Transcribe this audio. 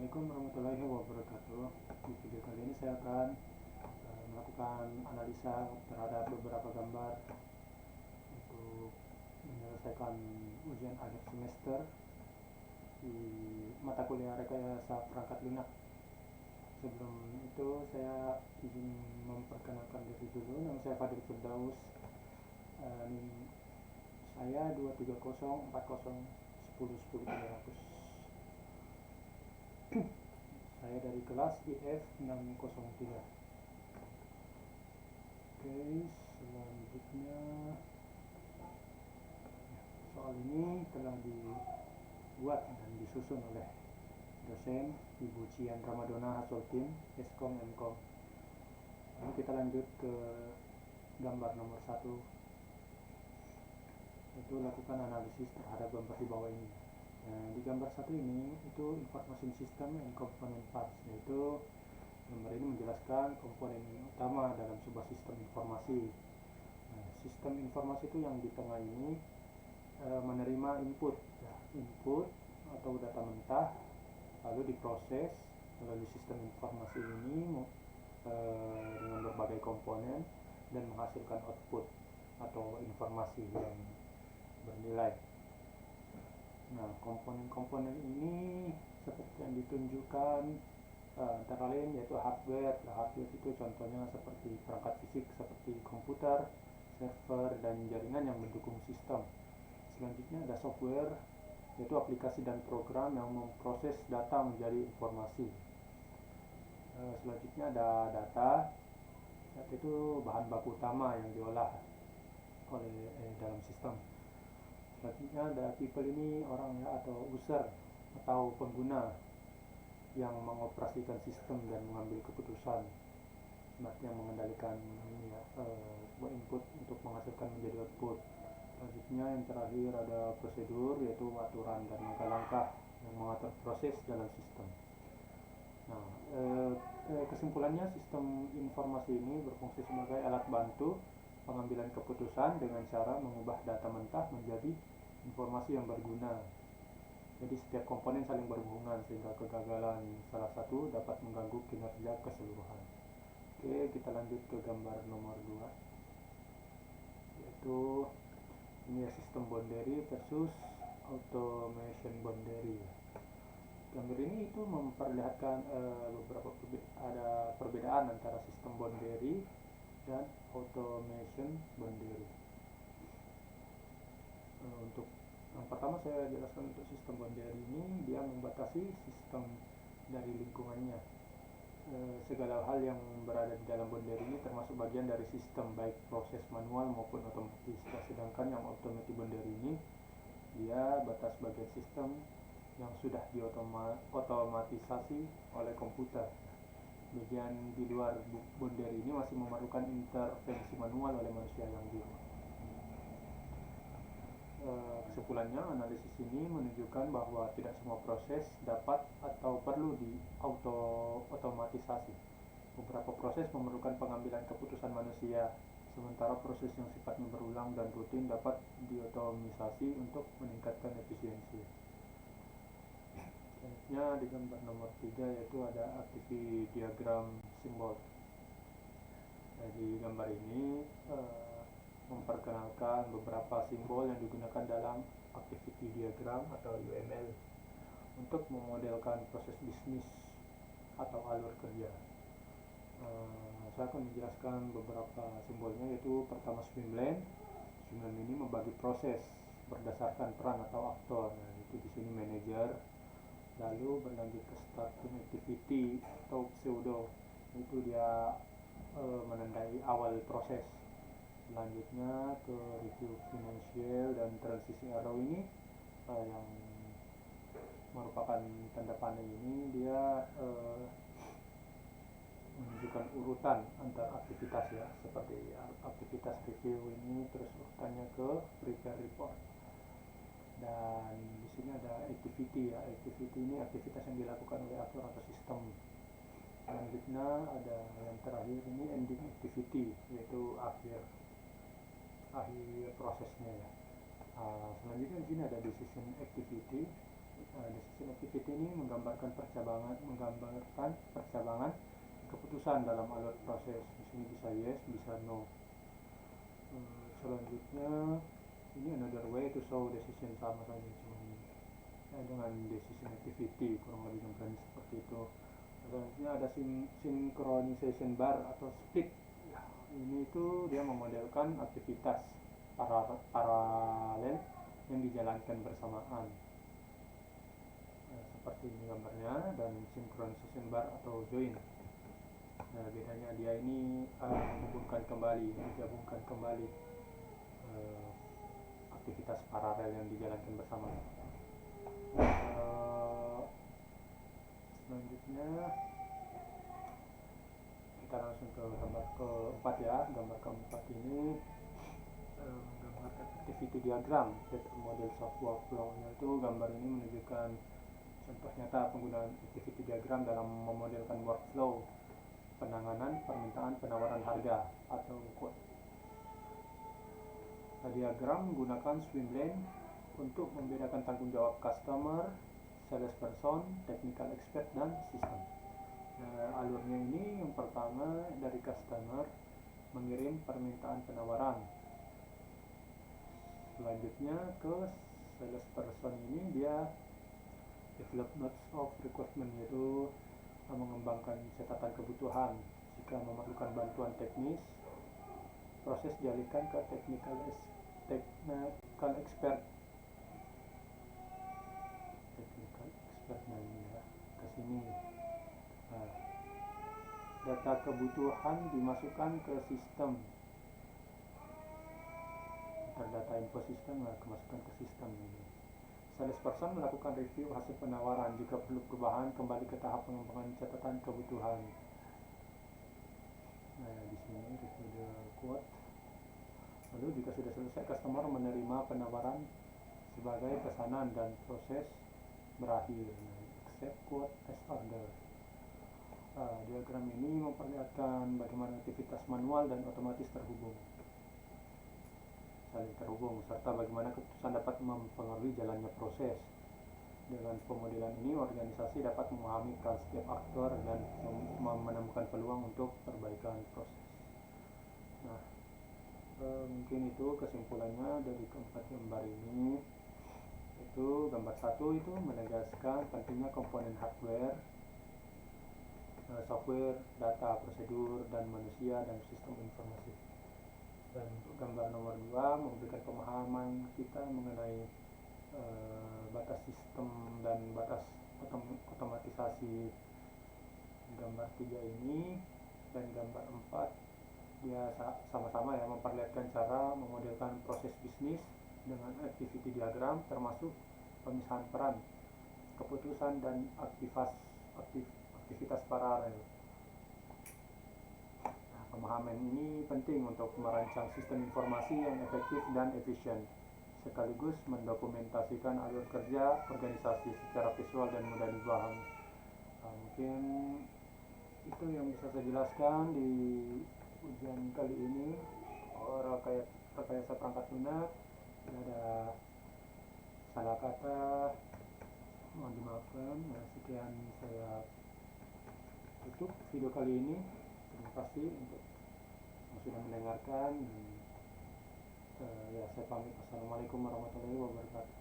Assalamualaikum warahmatullahi wabarakatuh. Di video kali ini saya akan melakukan analisa terhadap beberapa gambar untuk menyelesaikan ujian akhir semester di mata kuliah rekayasa perangkat lunak. Sebelum itu saya izin memperkenalkan diri dulu. Nama saya Fadil Firdaus. Saya 230401010 saya dari kelas IF 603. Oke, selanjutnya soal ini telah dibuat dan disusun oleh dosen Ibu Cian Ramadona Hasoltin, Eskom Mkom. Lalu kita lanjut ke gambar nomor 1, yaitu lakukan analisis terhadap gambar di bawah ini. Nah, di gambar 1 ini itu information system and component parts, yaitu gambar ini menjelaskan komponen utama dalam sebuah sistem informasi. Nah, sistem informasi itu yang di tengah ini menerima input atau data mentah, lalu diproses melalui sistem informasi ini dengan berbagai komponen dan menghasilkan output atau informasi yang bernilai. Nah, komponen-komponen ini seperti yang ditunjukkan antara lain yaitu hardware. Hardware itu contohnya seperti perangkat fisik seperti komputer, server, dan jaringan yang mendukung sistem. Selanjutnya ada software, yaitu aplikasi dan program yang memproses data menjadi informasi. Selanjutnya ada data, yaitu bahan baku utama yang diolah oleh dalam sistem. Selanjutnya ada people, ini orang ya, atau user atau pengguna yang mengoperasikan sistem dan mengambil keputusan, yang mengendalikan sebuah input untuk menghasilkan menjadi output. Selanjutnya yang terakhir ada prosedur, yaitu aturan dan langkah-langkah yang mengatur proses dalam sistem. Nah, kesimpulannya sistem informasi ini berfungsi sebagai alat bantu pengambilan keputusan dengan cara mengubah data mentah menjadi informasi yang berguna. Jadi setiap komponen saling berhubungan sehingga kegagalan salah satu dapat mengganggu kinerja keseluruhan. Oke, kita lanjut ke gambar nomor 2, yaitu ini ya, sistem boundary versus automation boundary. Gambar ini itu memperlihatkan ada perbedaan antara sistem boundary dan automation boundary. Untuk yang pertama saya jelaskan, untuk sistem boundary ini dia membatasi sistem dari lingkungannya. Segala hal yang berada di dalam boundary ini termasuk bagian dari sistem, baik proses manual maupun otomatis. Sedangkan yang automatic boundary ini dia batas bagian sistem yang sudah diotomatisasi oleh komputer. Bagian di luar boundary ini masih memerlukan intervensi manual oleh manusia yang biru. Kesimpulannya, analisis ini menunjukkan bahwa tidak semua proses dapat atau perlu otomatisasi. Beberapa proses memerlukan pengambilan keputusan manusia, sementara proses yang sifatnya berulang dan rutin dapat diotomatisasi untuk meningkatkan efisiensi. Selanjutnya di gambar nomor 3, yaitu ada activity diagram simbol. Di gambar ini memperkenalkan beberapa simbol yang digunakan dalam activity diagram atau UML untuk memodelkan proses bisnis atau alur kerja. Saya akan menjelaskan beberapa simbolnya, yaitu pertama swimlane. Swimlane ini membagi proses berdasarkan peran atau aktor. Nah, itu di sini manager. Lalu berlanjut ke starting activity atau pseudo, itu dia menandai awal proses. Selanjutnya ke review financial dan transisi arrow ini yang merupakan tanda panah ini dia menunjukkan urutan antar aktivitas ya, seperti aktivitas review ini terus urutannya ke prepare report. Dan di sini ada activity ya, activity ini aktivitas yang dilakukan oleh aktor atau sistem. Selanjutnya ada yang terakhir ini ending activity, yaitu akhir prosesnya ya. Selanjutnya di sini ada decision activity, Decision activity ini menggambarkan percabangan keputusan dalam alur proses. Di sini bisa yes, bisa no. Selanjutnya ini another way to show decision, sama saja cuman dengan decision activity, kurang lebih gambaran seperti itu. Selanjutnya ada synchronization bar atau split. Ini itu dia memodelkan aktivitas paralel yang dijalankan bersamaan. Seperti ini gambarnya. Dan synchronization bar atau join. Bedanya dia ini menggabungkan kembali aktivitas paralel yang dijalankan bersama. Selanjutnya kita langsung ke gambar keempat ya. Gambar keempat ini menggambarkan activity diagram that models of workflow, yaitu gambar ini menunjukkan contoh nyata penggunaan activity diagram dalam memodelkan workflow penanganan permintaan penawaran harga atau quote. Diagram menggunakan swim lane untuk membedakan tanggung jawab customer, salesperson, technical expert, dan sistem. Alurnya ini yang pertama dari customer mengirim permintaan penawaran. Selanjutnya ke salesperson ini dia develop notes of requirement, yaitu mengembangkan catatan kebutuhan. Jika memerlukan bantuan teknis, proses dialihkan ke technical expert. Ke sini. Data kebutuhan dimasukkan ke sistem. Data info sistem kemasukan ke sistem ini. Salesperson melakukan review hasil penawaran. Jika perlu perubahan, kembali ke tahap pengembangan catatan kebutuhan. Di sini review the quote. Lalu jika sudah selesai, customer menerima penawaran sebagai pesanan dan proses berakhir. Accept quote as order. Diagram ini memperlihatkan bagaimana aktivitas manual dan otomatis saling terhubung, serta bagaimana keputusan dapat mempengaruhi jalannya proses. Dengan pemodelan ini, organisasi dapat memahami peran setiap aktor dan menemukan peluang untuk perbaikan proses. Mungkin itu kesimpulannya dari keempat gambar ini. Itu gambar satu itu menegaskan pentingnya komponen hardware, software, data, prosedur, dan manusia dan sistem informasi. Dan untuk gambar nomor 2 memberikan pemahaman kita mengenai batas sistem dan batas otomatisasi. Gambar 3 ini dan gambar 4 dia sama-sama ya memperlihatkan cara memodelkan proses bisnis dengan activity diagram, termasuk pemisahan peran, keputusan, dan aktivitas paralel. Pemahaman ini penting untuk merancang sistem informasi yang efektif dan efisien, sekaligus mendokumentasikan alur kerja organisasi secara visual dan mudah dipahami. Mungkin itu yang bisa saya jelaskan di ujian kali ini. Rekayasa perangkat lunak, ada salah kata, mohon dimaafkan. Sekian saya tutup video kali ini. Terima kasih untuk yang sudah mendengarkan. Saya pamit. Assalamualaikum warahmatullahi wabarakatuh.